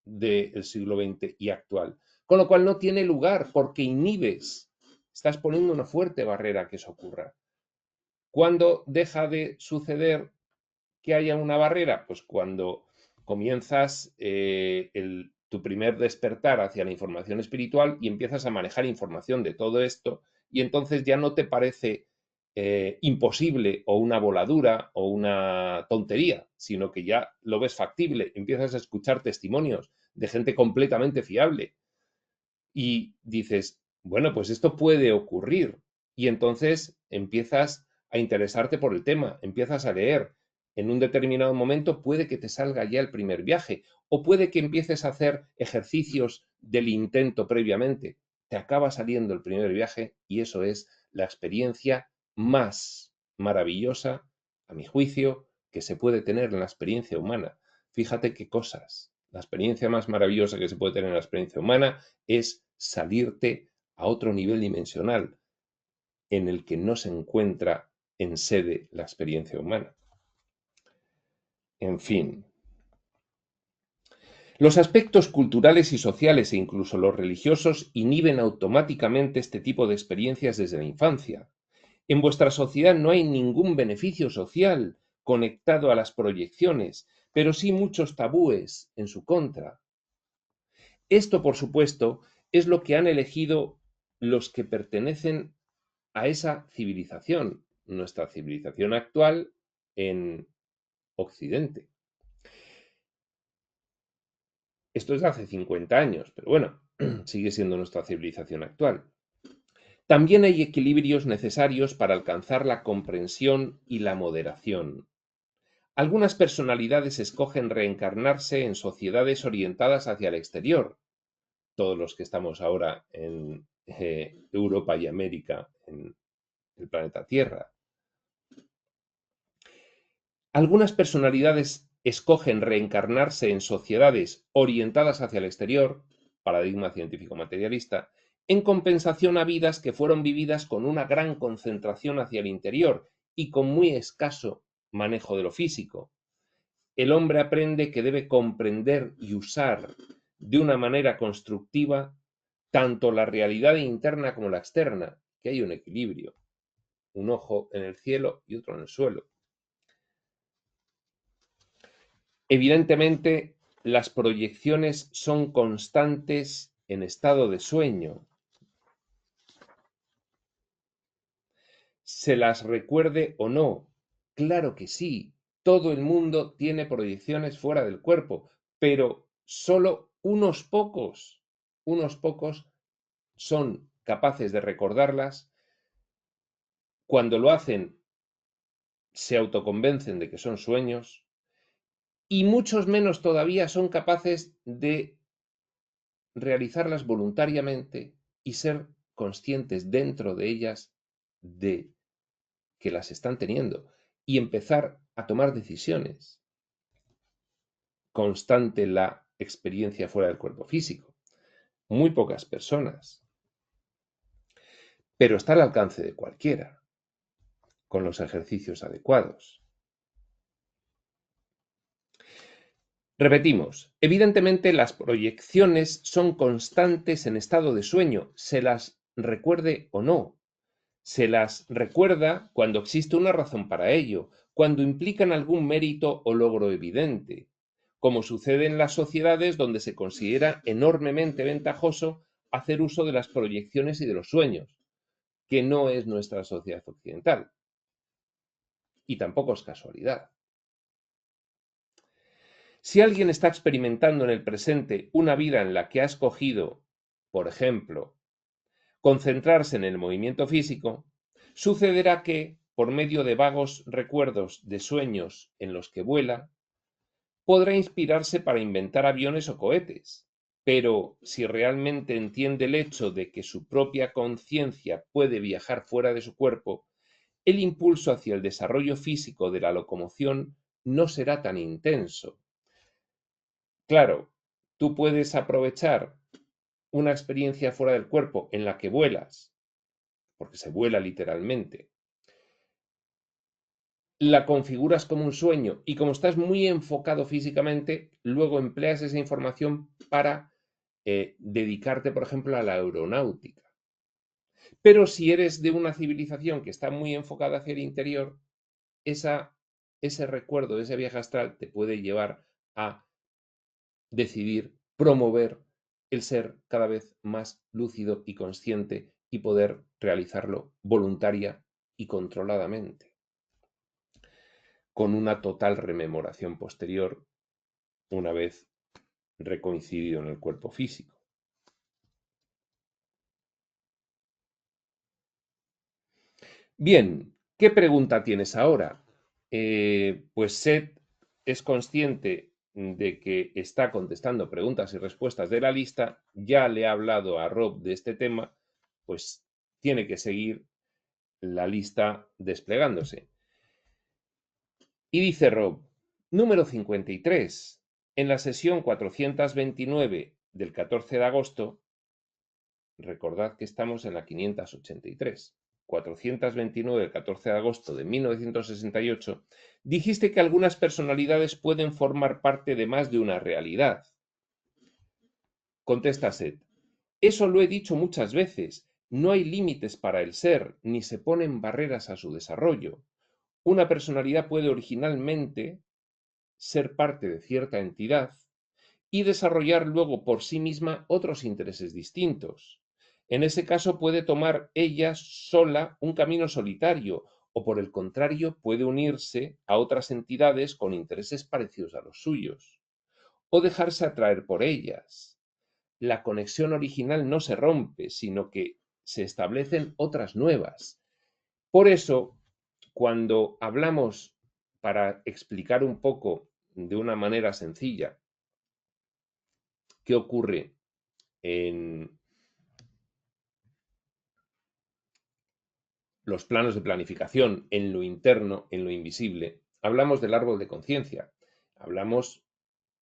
del siglo XX y actual. Con lo cual no tiene lugar porque inhibes, estás poniendo una fuerte barrera a que eso ocurra. ¿Cuándo deja de suceder que haya una barrera? Pues cuando comienzas tu primer despertar hacia la información espiritual y empiezas a manejar información de todo esto y entonces ya no te parece imposible o una voladura o una tontería, sino que ya lo ves factible, empiezas a escuchar testimonios de gente completamente fiable y dices, bueno, pues esto puede ocurrir y entonces empiezas a interesarte por el tema, empiezas a leer. En un determinado momento puede que te salga ya el primer viaje o puede que empieces a hacer ejercicios del intento previamente. Te acaba saliendo el primer viaje y eso es la experiencia más maravillosa, a mi juicio, que se puede tener en la experiencia humana. Fíjate qué cosas. La experiencia más maravillosa que se puede tener en la experiencia humana es salirte a otro nivel dimensional en el que no se encuentra en sede la experiencia humana. En fin. Los aspectos culturales y sociales e incluso los religiosos inhiben automáticamente este tipo de experiencias desde la infancia. En vuestra sociedad no hay ningún beneficio social conectado a las proyecciones, pero sí muchos tabúes en su contra. Esto, por supuesto, es lo que han elegido los que pertenecen a esa civilización, nuestra civilización actual en Occidente. Esto es de hace 50 años, pero bueno, sigue siendo nuestra civilización actual. También hay equilibrios necesarios para alcanzar la comprensión y la moderación. Algunas personalidades escogen reencarnarse en sociedades orientadas hacia el exterior. Todos los que estamos ahora en Europa y América, en el planeta Tierra. Algunas personalidades escogen reencarnarse en sociedades orientadas hacia el exterior, paradigma científico materialista, en compensación a vidas que fueron vividas con una gran concentración hacia el interior y con muy escaso manejo de lo físico. El hombre aprende que debe comprender y usar de una manera constructiva tanto la realidad interna como la externa, que hay un equilibrio, un ojo en el cielo y otro en el suelo. Evidentemente, las proyecciones son constantes en estado de sueño. Se las recuerde o no. Claro que sí, todo el mundo tiene proyecciones fuera del cuerpo, pero solo unos pocos son capaces de recordarlas. Cuando lo hacen, se autoconvencen de que son sueños y muchos menos todavía son capaces de realizarlas voluntariamente y ser conscientes dentro de ellas de que las están teniendo y empezar a tomar decisiones. Constante la experiencia fuera del cuerpo físico. Muy pocas personas. Pero está al alcance de cualquiera, con los ejercicios adecuados. Repetimos, evidentemente las proyecciones son constantes en estado de sueño, se las recuerde o no. Se las recuerda cuando existe una razón para ello, cuando implican algún mérito o logro evidente, como sucede en las sociedades donde se considera enormemente ventajoso hacer uso de las proyecciones y de los sueños, que no es nuestra sociedad occidental. Y tampoco es casualidad. Si alguien está experimentando en el presente una vida en la que ha escogido, por ejemplo, concentrarse en el movimiento físico, sucederá que, por medio de vagos recuerdos de sueños en los que vuela, podrá inspirarse para inventar aviones o cohetes. Pero si realmente entiende el hecho de que su propia conciencia puede viajar fuera de su cuerpo, el impulso hacia el desarrollo físico de la locomoción no será tan intenso. Claro, tú puedes aprovechar una experiencia fuera del cuerpo en la que vuelas, porque se vuela literalmente, la configuras como un sueño y como estás muy enfocado físicamente, luego empleas esa información para dedicarte, por ejemplo, a la aeronáutica. Pero si eres de una civilización que está muy enfocada hacia el interior, ese recuerdo, ese viaje astral te puede llevar a decidir promover el ser cada vez más lúcido y consciente y poder realizarlo voluntaria y controladamente, con una total rememoración posterior una vez recoincidido en el cuerpo físico. Bien, ¿qué pregunta tienes ahora? Pues Seth es consciente de que está contestando preguntas y respuestas de la lista, ya le ha hablado a Rob de este tema, pues tiene que seguir la lista desplegándose. Y dice Rob, número 53, en la sesión 429 del 14 de agosto, recordad que estamos en la 583, 429 del 14 de agosto de 1968, dijiste que algunas personalidades pueden formar parte de más de una realidad. Contesta Seth, eso lo he dicho muchas veces, no hay límites para el ser, ni se ponen barreras a su desarrollo. Una personalidad puede originalmente ser parte de cierta entidad y desarrollar luego por sí misma otros intereses distintos. En ese caso puede tomar ella sola un camino solitario o por el contrario puede unirse a otras entidades con intereses parecidos a los suyos o dejarse atraer por ellas. La conexión original no se rompe, sino que se establecen otras nuevas. Por eso, cuando hablamos, para explicar un poco de una manera sencilla, qué ocurre en los planos de planificación, en lo interno, en lo invisible, hablamos del árbol de conciencia, hablamos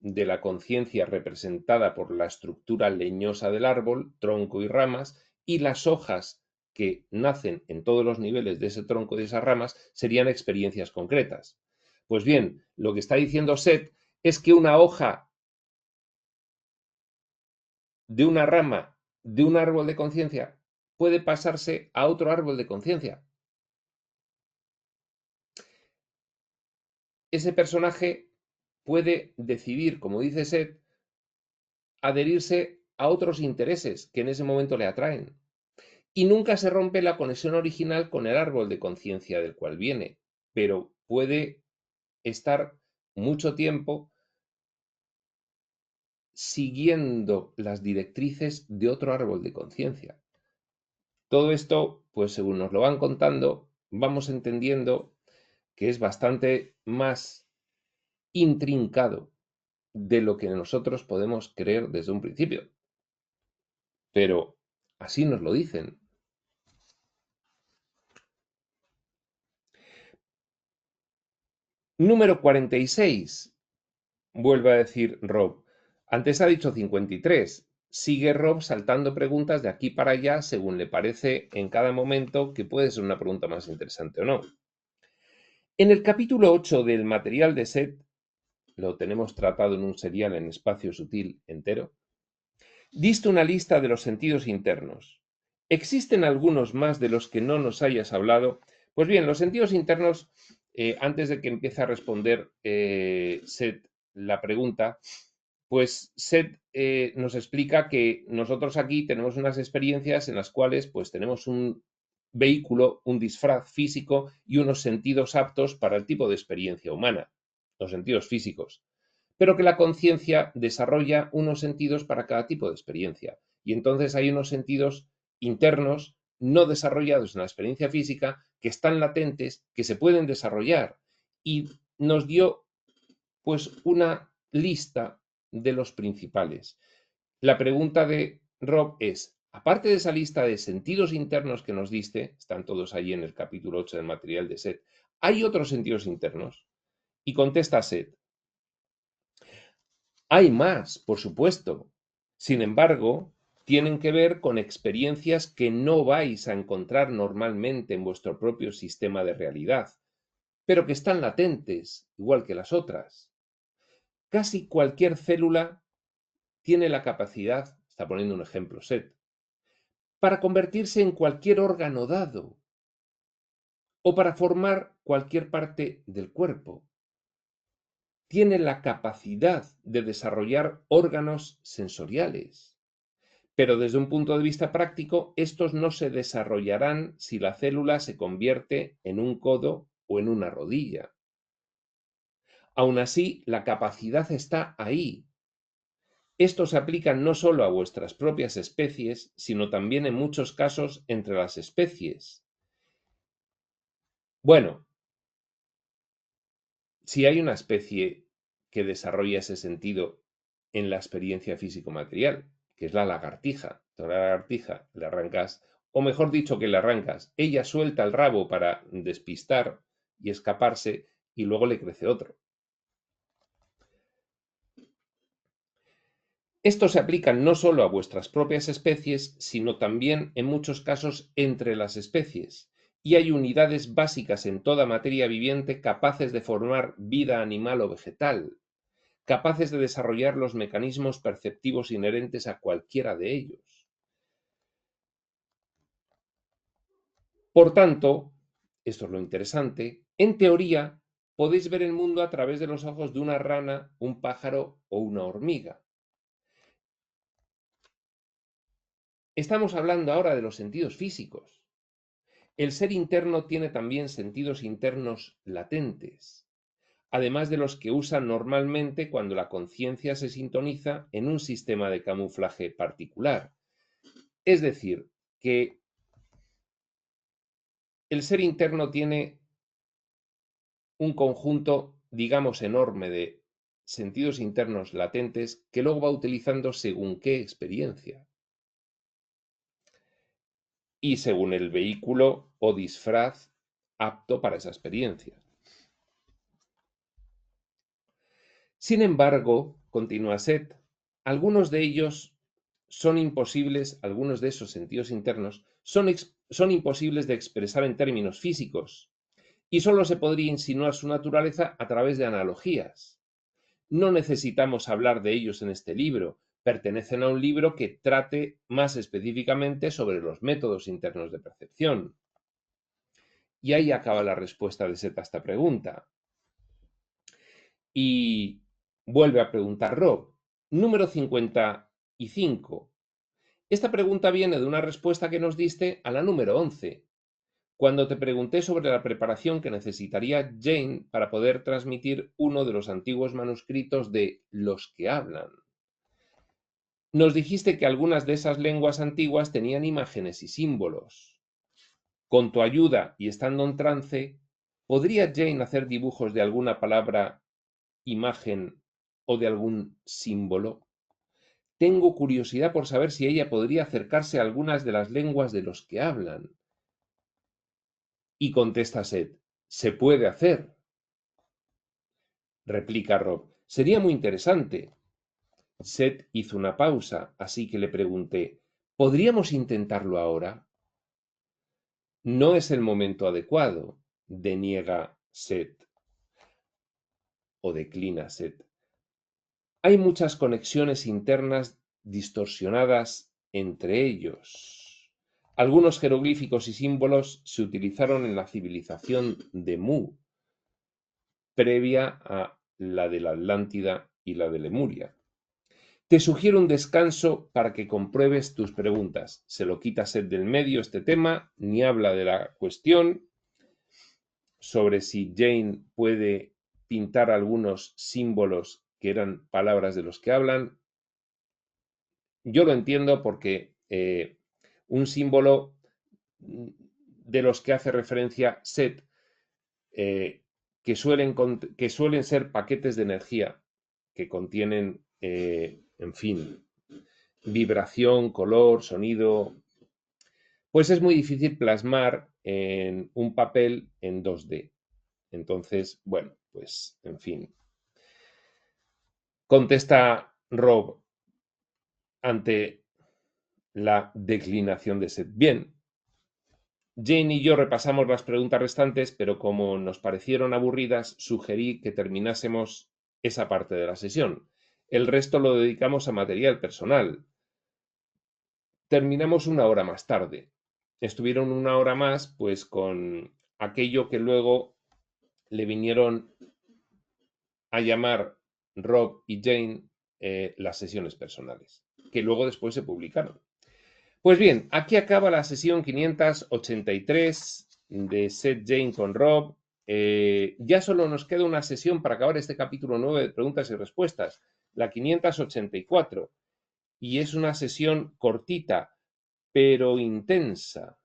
de la conciencia representada por la estructura leñosa del árbol, tronco y ramas, y las hojas que nacen en todos los niveles de ese tronco y de esas ramas serían experiencias concretas. Pues bien, lo que está diciendo Seth es que una hoja de una rama de un árbol de conciencia puede pasarse a otro árbol de conciencia. Ese personaje puede decidir, como dice Seth, adherirse a otros intereses que en ese momento le atraen. Y nunca se rompe la conexión original con el árbol de conciencia del cual viene, pero puede estar mucho tiempo siguiendo las directrices de otro árbol de conciencia. Todo esto, pues según nos lo van contando, vamos entendiendo que es bastante más intrincado de lo que nosotros podemos creer desde un principio. Pero así nos lo dicen. Número 46, vuelve a decir Rob. Antes ha dicho 53. Sigue Rob saltando preguntas de aquí para allá según le parece en cada momento que puede ser una pregunta más interesante o no. En el capítulo 8 del material de Set, lo tenemos tratado en un serial en espacio sutil entero, diste una lista de los sentidos internos. ¿Existen algunos más de los que no nos hayas hablado? Pues bien, los sentidos internos, antes de que empiece a responder Seth la pregunta, pues Seth nos explica que nosotros aquí tenemos unas experiencias en las cuales pues tenemos un vehículo, un disfraz físico y unos sentidos aptos para el tipo de experiencia humana, los sentidos físicos, pero que la conciencia desarrolla unos sentidos para cada tipo de experiencia. Y entonces hay unos sentidos internos no desarrollados en la experiencia física que están latentes, que se pueden desarrollar. Y nos dio pues una lista de los principales. La pregunta de Rob es, aparte de esa lista de sentidos internos que nos diste, están todos ahí en el capítulo 8 del material de Seth, ¿hay otros sentidos internos? Y contesta Seth, hay más, por supuesto. Sin embargo, tienen que ver con experiencias que no vais a encontrar normalmente en vuestro propio sistema de realidad, pero que están latentes, igual que las otras. Casi cualquier célula tiene la capacidad, está poniendo un ejemplo, Seth, para convertirse en cualquier órgano dado o para formar cualquier parte del cuerpo. Tiene la capacidad de desarrollar órganos sensoriales. Pero desde un punto de vista práctico, estos no se desarrollarán si la célula se convierte en un codo o en una rodilla. Aún así, la capacidad está ahí. Esto se aplica no solo a vuestras propias especies, sino también en muchos casos entre las especies. Bueno, si hay una especie que desarrolla ese sentido en la experiencia físico-material, que es la lagartija. Tú a la lagartija le arrancas, o mejor dicho que le arrancas, ella suelta el rabo para despistar y escaparse y luego le crece otro. Esto se aplica no solo a vuestras propias especies, sino también en muchos casos entre las especies, y hay unidades básicas en toda materia viviente capaces de formar vida animal o vegetal, capaces de desarrollar los mecanismos perceptivos inherentes a cualquiera de ellos. Por tanto, esto es lo interesante, en teoría podéis ver el mundo a través de los ojos de una rana, un pájaro o una hormiga. Estamos hablando ahora de los sentidos físicos. El ser interno tiene también sentidos internos latentes, además de los que usa normalmente cuando la conciencia se sintoniza en un sistema de camuflaje particular. Es decir, que el ser interno tiene un conjunto, digamos, enorme de sentidos internos latentes que luego va utilizando según qué experiencia y según el vehículo o disfraz apto para esa experiencia. Sin embargo, continúa Seth, algunos de ellos son imposibles, algunos de esos sentidos internos son imposibles de expresar en términos físicos y solo se podría insinuar su naturaleza a través de analogías. No necesitamos hablar de ellos en este libro, pertenecen a un libro que trate más específicamente sobre los métodos internos de percepción. Y ahí acaba la respuesta de Seth a esta pregunta. Y vuelve a preguntar Rob. Número 55. Esta pregunta viene de una respuesta que nos diste a la número 11, cuando te pregunté sobre la preparación que necesitaría Jane para poder transmitir uno de los antiguos manuscritos de Los que hablan. Nos dijiste que algunas de esas lenguas antiguas tenían imágenes y símbolos. Con tu ayuda y estando en trance, ¿podría Jane hacer dibujos de alguna palabra, imagen o de algún símbolo? Tengo curiosidad por saber si ella podría acercarse a algunas de las lenguas de los que hablan. Y contesta Seth, se puede hacer. replica Rob. Sería muy interesante. Seth hizo una pausa, así que le pregunté, ¿podríamos intentarlo ahora? No es el momento adecuado, deniega Seth o declina Seth. Hay muchas conexiones internas distorsionadas entre ellos. Algunos jeroglíficos y símbolos se utilizaron en la civilización de Mu, previa a la de la Atlántida y la de Lemuria. Te sugiero un descanso para que compruebes tus preguntas. Se lo quita Seth del medio este tema, ni habla de la cuestión sobre si Jane puede pintar algunos símbolos que eran palabras de los que hablan. Yo lo entiendo porque un símbolo de los que hace referencia Seth, que suelen ser paquetes de energía que contienen, en fin, vibración, color, sonido, pues es muy difícil plasmar en un papel en 2D. Entonces, bueno, pues, en fin. Contesta Rob ante la declinación de Seth. Bien, Jane y yo repasamos las preguntas restantes, pero como nos parecieron aburridas, sugerí que terminásemos esa parte de la sesión. El resto lo dedicamos a material personal. Terminamos una hora más tarde. Estuvieron una hora más, pues, con aquello que luego le vinieron a llamar Rob y Jane las sesiones personales, que luego después se publicaron. Pues bien, aquí acaba la sesión 583 de Seth Jane con Rob. Ya solo nos queda una sesión para acabar este capítulo 9 de preguntas y respuestas, la 584. Y es una sesión cortita, pero intensa,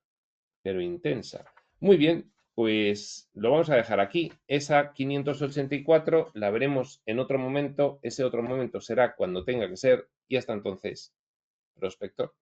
pero intensa. Muy bien, pues lo vamos a dejar aquí. Esa 584 la veremos en otro momento. Ese otro momento será cuando tenga que ser. Y hasta entonces, prospector.